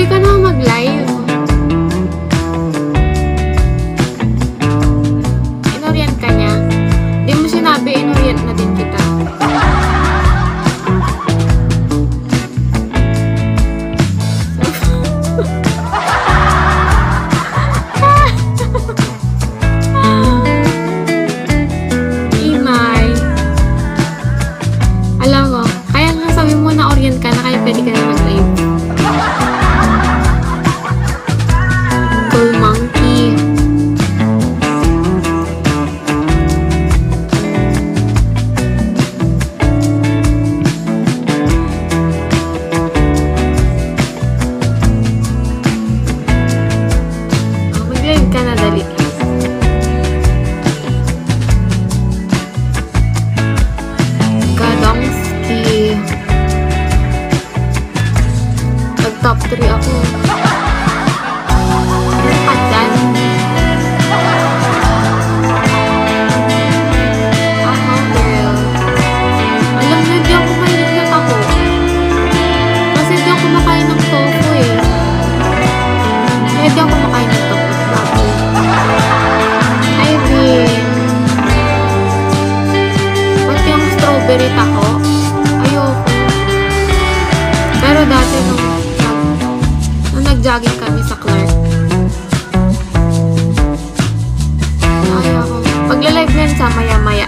Pwede ka na mag-live. Inorient ka niya. Di mo sinabi, inorient na din kita. Imay. Alam mo, kaya nga sabi mo na orient ka na, kaya pwede ka na mag-live. Cool monkey. Mag-live ka na, dali. Gadongski. Nag-top 3 ako. Adan. Ako, girl. Alam niyo, di ako mahilig ako. Kasi di ako kumakain ng tofu eh. Kaya di ako kumakain ng tofu. Baboy. Ivy. Ba't yung strawberry taco? Ayoko. Pero dati nung nag-jogging kami sa Clark. Ayoko. Pagla-live yan sa maya-maya.